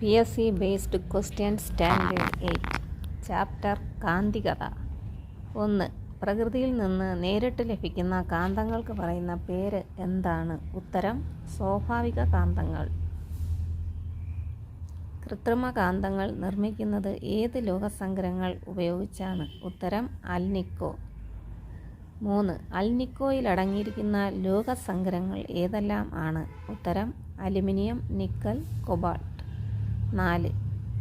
PSC based question standard 8 chapter കാന്തികത 1. പ്രകൃതിയിൽ നിന്ന് നേരിട്ട് ലഭിക്കുന്ന കാന്തങ്ങൾക്ക് പറയുന്ന പേര് എന്താണ്? ഉത്തരം സ്വാഭാവിക കാന്തങ്ങൾ. കൃത്രിമ കാന്തങ്ങൾ നിർമ്മിക്കുന്നത് ഏത് ലോഹസങ്കരങ്ങൾ ഉപയോഗിച്ചാണ്? ഉത്തരം അൽനിക്കോ. 3. അൽനിക്കോയിൽ അടങ്ങിയിരിക്കുന്ന ലോഹസങ്കരങ്ങൾ ഏതെല്ലാം ആണ്? ഉത്തരം അലുമിനിയം, നിക്കൽ, കൊബാൾട്ട്. 4.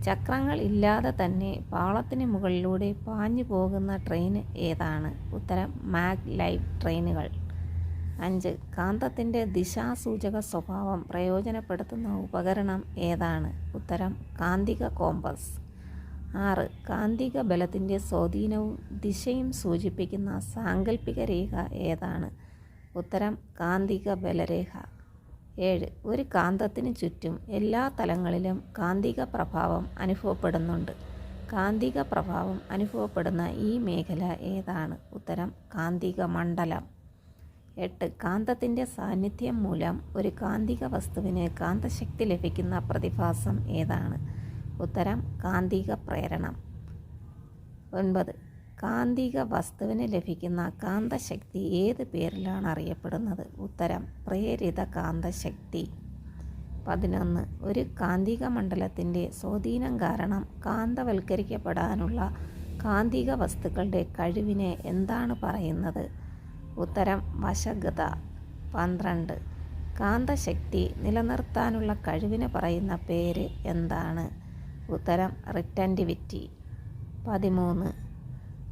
ചക്രങ്ങൾ ഇല്ലാതെ തന്നെ പാളത്തിന് മുകളിലൂടെ പാഞ്ഞു പോകുന്ന ട്രെയിൻ ഏതാണ്? ഉത്തരം മാഗ്ലൈവ് ട്രെയിനുകൾ. 5. കാന്തത്തിൻ്റെ ദിശാസൂചക സ്വഭാവം പ്രയോജനപ്പെടുത്തുന്ന ഉപകരണം ഏതാണ്? ഉത്തരം കാന്തിക കോമ്പസ്. 6. കാന്തിക ബലത്തിൻ്റെ സ്വാധീനവും ദിശയും സൂചിപ്പിക്കുന്ന സാങ്കല്പിക രേഖ ഏതാണ്? ഉത്തരം കാന്തിക ബലരേഖ. 7. ഒരു കാന്തത്തിന് ചുറ്റും എല്ലാ തലങ്ങളിലും കാന്തിക പ്രഭാവം അനുഭവപ്പെടുന്നുണ്ട്. കാന്തിക പ്രഭാവം അനുഭവപ്പെടുന്ന ഈ മേഖല ഏതാണ്? ഉത്തരം കാന്തിക മണ്ഡലം. 8. കാന്തത്തിൻ്റെ സാന്നിധ്യം മൂലം ഒരു കാന്തിക വസ്തുവിന് കാന്തശക്തി ലഭിക്കുന്ന പ്രതിഭാസം ഏതാണ്? ഉത്തരം കാന്തിക പ്രേരണം. 9. കാന്തിക വസ്തുവിന് ലഭിക്കുന്ന കാന്തശക്തി ഏത് പേരിലാണ് അറിയപ്പെടുന്നത്? ഉത്തരം പ്രേരിത കാന്തശക്തി. 11. ഒരു കാന്തിക മണ്ഡലത്തിൻ്റെ സ്വാധീനം കാരണം കാന്തവൽക്കരിക്കപ്പെടാനുള്ള കാന്തിക വസ്തുക്കളുടെ കഴിവിനെ എന്താണ് പറയുന്നത്? ഉത്തരം വശഗത. 12. കാന്തശക്തി നിലനിർത്താനുള്ള കഴിവിന് പറയുന്ന പേര് എന്താണ്? ഉത്തരം റിറ്റൻറ്റിവിറ്റി. 13.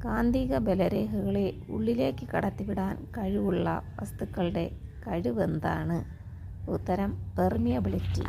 കാന്തിക ബലരേഖകളെ ഉള്ളിലേക്ക് കടത്തിവിടാൻ കഴിവുള്ള വസ്തുക്കളുടെ കഴിവെന്താണ്? ഉത്തരം പെർമിയബിലിറ്റി.